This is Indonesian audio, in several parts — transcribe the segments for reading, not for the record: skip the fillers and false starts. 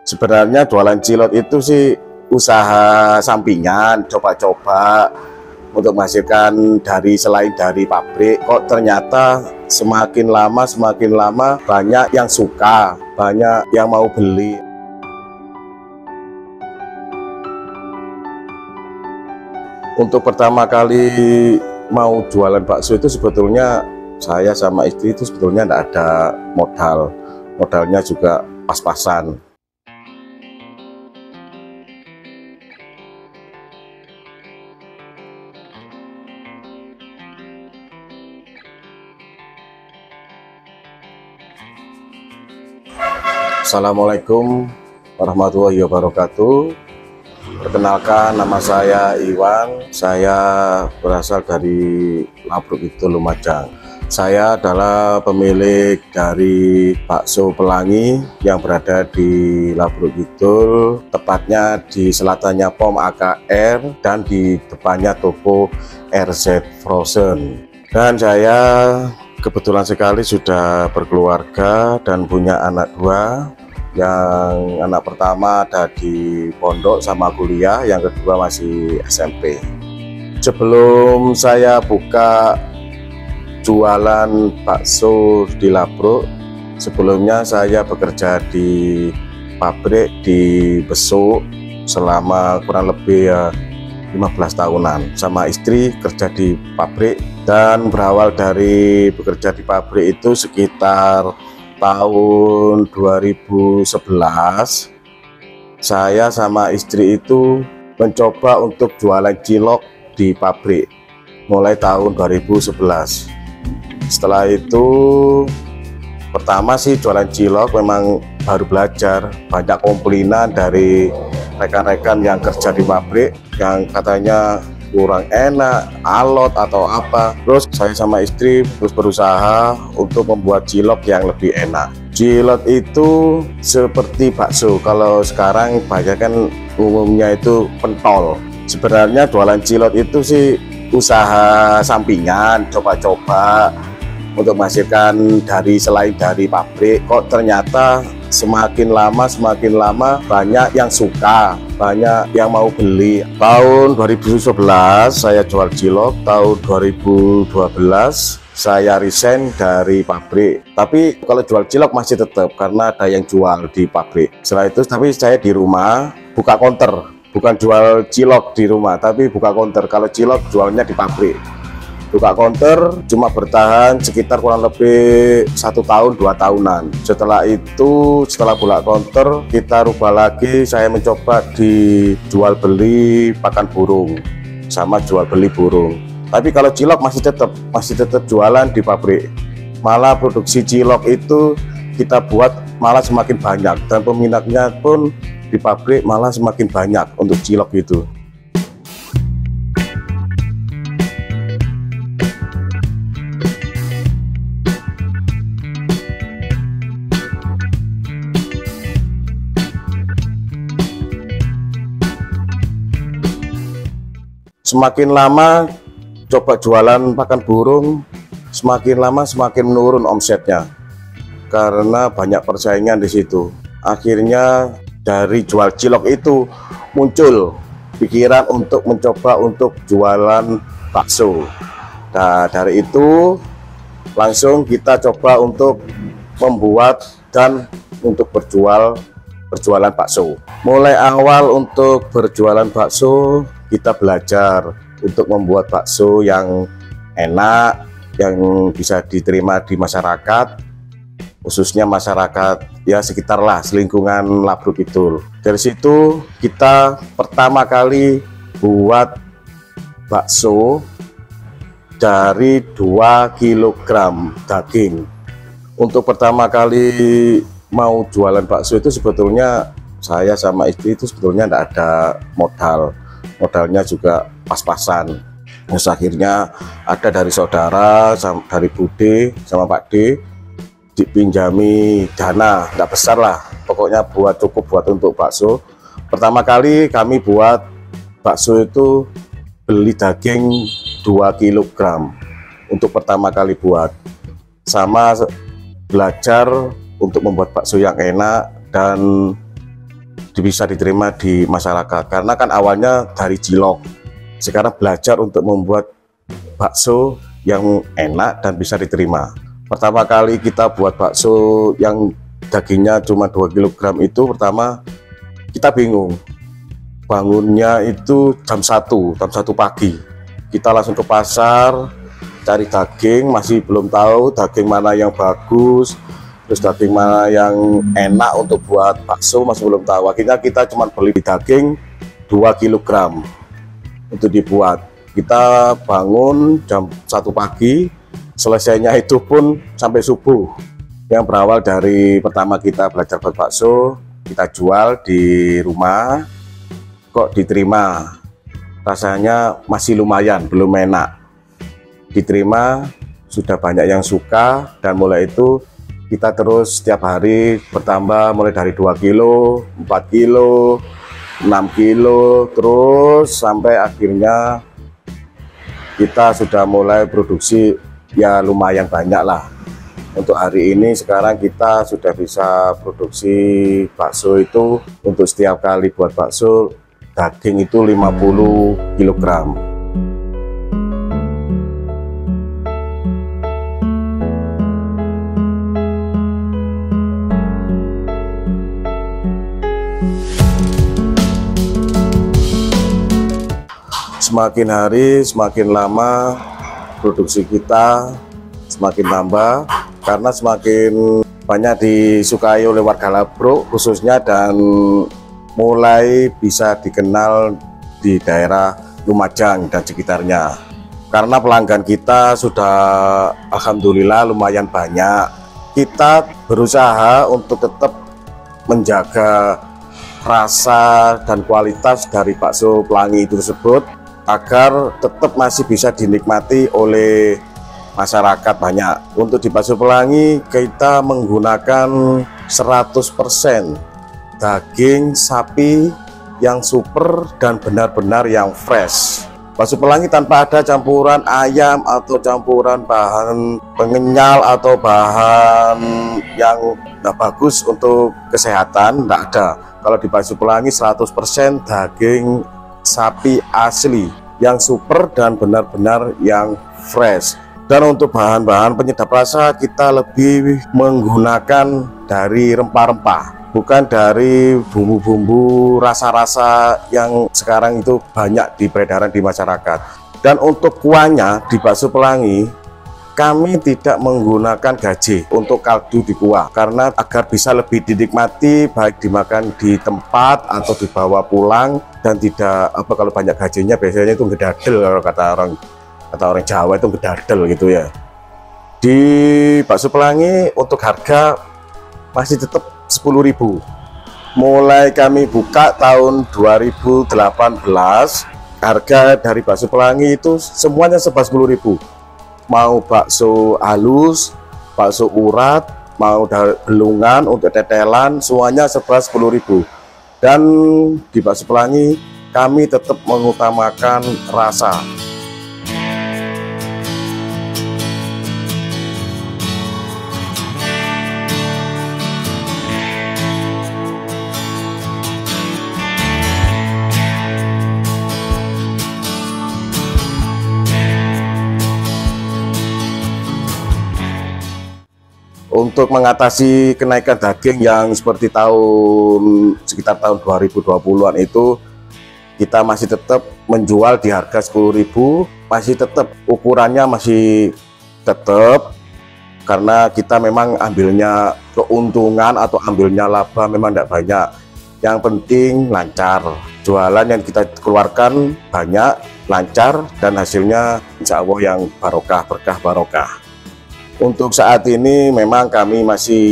Sebenarnya jualan cilok itu sih usaha sampingan, coba-coba untuk menghasilkan selain dari pabrik. Kok ternyata semakin lama banyak yang suka, banyak yang mau beli. Untuk pertama kali mau jualan bakso itu sebetulnya saya sama istri itu sebetulnya tidak ada modalnya juga pas-pasan. Assalamualaikum warahmatullahi wabarakatuh. Perkenalkan, nama saya Iwan. Saya berasal dari Labruk Kidul, Lumajang. Saya adalah pemilik dari Bakso Pelangi yang berada di Labruk Kidul, tepatnya di selatannya POM AKR dan di depannya toko RZ Frozen. Dan saya kebetulan sekali sudah berkeluarga dan punya anak dua. Yang anak pertama ada di pondok sama kuliah, yang kedua masih SMP. Sebelum saya buka jualan bakso di Labruk, sebelumnya saya bekerja di pabrik di Besuk selama kurang lebih 15 tahunan. Sama istri kerja di pabrik, dan berawal dari bekerja di pabrik itu sekitar tahun 2011 saya sama istri itu mencoba untuk jualan cilok di pabrik mulai tahun 2011. Setelah itu pertama sih jualan cilok memang baru belajar, banyak komplainan dari rekan-rekan yang kerja di pabrik yang katanya kurang enak, alot atau apa. Terus saya sama istri terus berusaha untuk membuat cilok yang lebih enak. Cilok itu seperti bakso, kalau sekarang banyak kan umumnya itu pentol. Sebenarnya jualan cilok itu sih usaha sampingan, coba-coba untuk menghasilkan selain dari pabrik. Kok ternyata semakin lama banyak yang suka, banyak yang mau beli. Tahun 2011 saya jual cilok, tahun 2012 saya resign dari pabrik. Tapi kalau jual cilok masih tetap karena ada yang jual di pabrik. Setelah itu tapi saya di rumah buka counter, bukan jual cilok di rumah tapi buka counter. Kalau cilok jualnya di pabrik. Buka counter cuma bertahan sekitar kurang lebih 1 tahun 2 tahunan. Setelah itu, setelah buka counter, kita rubah lagi. Saya mencoba dijual beli pakan burung sama jual beli burung. Tapi kalau cilok masih tetap jualan di pabrik. Malah produksi cilok itu kita buat malah semakin banyak, dan peminatnya pun di pabrik malah semakin banyak untuk cilok itu. Semakin lama coba jualan pakan burung, semakin lama semakin menurun omsetnya karena banyak persaingan di situ. Akhirnya dari jual cilok itu muncul pikiran untuk mencoba untuk jualan bakso. Nah, dari itu langsung kita coba untuk membuat dan untuk berjualan bakso. Mulai awal untuk berjualan bakso kita belajar untuk membuat bakso yang enak, yang bisa diterima di masyarakat, khususnya masyarakat ya sekitar lah selingkungan Labruk Kidul. Dari situ kita pertama kali buat bakso dari 2 kg daging. Untuk pertama kali mau jualan bakso itu sebetulnya saya sama istri itu sebetulnya tidak ada modalnya juga pas-pasan. Terus akhirnya ada dari saudara, dari Bude sama Pak D dipinjami dana, nggak besar lah, pokoknya cukup buat untuk bakso. Pertama kali kami buat bakso itu beli daging 2 kg untuk pertama kali buat, sama belajar untuk membuat bakso yang enak dan bisa diterima di masyarakat. Karena kan awalnya dari cilok, sekarang belajar untuk membuat bakso yang enak dan bisa diterima. Pertama kali kita buat bakso yang dagingnya cuma 2 kg itu, pertama kita bingung. Bangunnya itu jam 1 pagi. Kita langsung ke pasar cari daging, masih belum tahu daging mana yang bagus, terus daging mana yang enak untuk buat bakso, masih belum tahu. Akhirnya kita cuma beli daging 2 kg untuk dibuat. Kita bangun jam 1 pagi, selesainya itu pun sampai subuh. Yang berawal dari pertama kita belajar buat bakso, kita jual di rumah, kok diterima. Rasanya masih lumayan, belum enak. Diterima, sudah banyak yang suka, dan mulai itu kita terus setiap hari bertambah, mulai dari 2 kilo, 4 kilo, 6 kilo, terus sampai akhirnya kita sudah mulai produksi ya lumayan banyak lah. Untuk hari ini sekarang kita sudah bisa produksi bakso itu, untuk setiap kali buat bakso daging itu 50 kg. Semakin hari semakin lama produksi kita semakin tambah, karena semakin banyak disukai oleh warga Labruk khususnya, dan mulai bisa dikenal di daerah Lumajang dan sekitarnya. Karena pelanggan kita sudah alhamdulillah lumayan banyak, kita berusaha untuk tetap menjaga rasa dan kualitas dari bakso Pelangi itu tersebut, agar tetap masih bisa dinikmati oleh masyarakat banyak. Untuk di bakso Pelangi kita menggunakan 100% daging sapi yang super dan benar-benar yang fresh. Bakso Pelangi tanpa ada campuran ayam atau campuran bahan pengenyal atau bahan yang tidak bagus untuk kesehatan, tidak ada. Kalau di bakso Pelangi 100% daging sapi asli yang super dan benar-benar yang fresh. Dan untuk bahan-bahan penyedap rasa kita lebih menggunakan dari rempah-rempah, bukan dari bumbu-bumbu rasa-rasa yang sekarang itu banyak di peredaran di masyarakat. Dan untuk kuahnya di bakso Pelangi kami tidak menggunakan gaje untuk kaldu di kuah, karena agar bisa lebih dinikmati, baik dimakan di tempat atau dibawa pulang, dan tidak kalau banyak gajenya biasanya itu ngedadel, kalau kata orang Jawa itu ngedadel gitu ya. Di bakso Pelangi untuk harga masih tetap 10.000. Mulai kami buka tahun 2018, harga dari bakso Pelangi itu semuanya serba 10.000. Mau bakso halus, bakso urat, mau belungan untuk tetelan, semuanya serba 10.000. Dan di bakso Pelangi kami tetap mengutamakan rasa. Untuk mengatasi kenaikan daging yang seperti sekitar tahun 2020-an itu, kita masih tetap menjual di harga 10.000, masih tetap ukurannya masih tetap, karena kita memang ambilnya keuntungan atau ambilnya laba memang tidak banyak. Yang penting lancar, jualan yang kita keluarkan banyak, lancar, dan hasilnya insya Allah yang barokah, berkah barokah. Untuk saat ini memang kami masih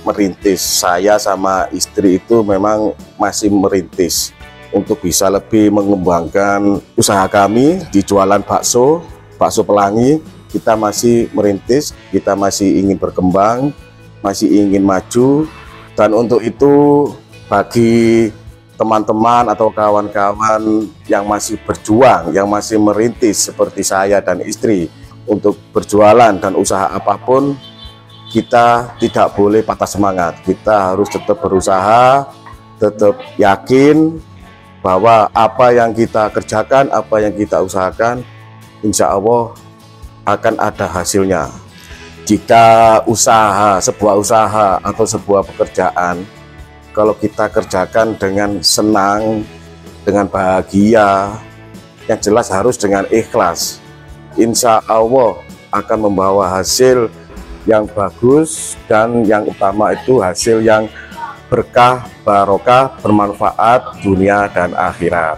merintis, saya sama istri itu memang masih merintis untuk bisa lebih mengembangkan usaha kami di jualan bakso Pelangi. Kita masih merintis, kita masih ingin berkembang, masih ingin maju, dan untuk itu bagi teman-teman atau kawan-kawan yang masih berjuang, yang masih merintis seperti saya dan istri, untuk berjualan dan usaha apapun, kita tidak boleh patah semangat. Kita harus tetap berusaha tetap yakin bahwa apa yang kita kerjakan, apa yang kita usahakan, insya Allah akan ada hasilnya. Jika sebuah usaha atau sebuah pekerjaan, kalau kita kerjakan dengan senang, dengan bahagia, yang jelas harus dengan ikhlas, insya Allah akan membawa hasil yang bagus, dan yang utama itu hasil yang berkah, barokah, bermanfaat dunia dan akhirat.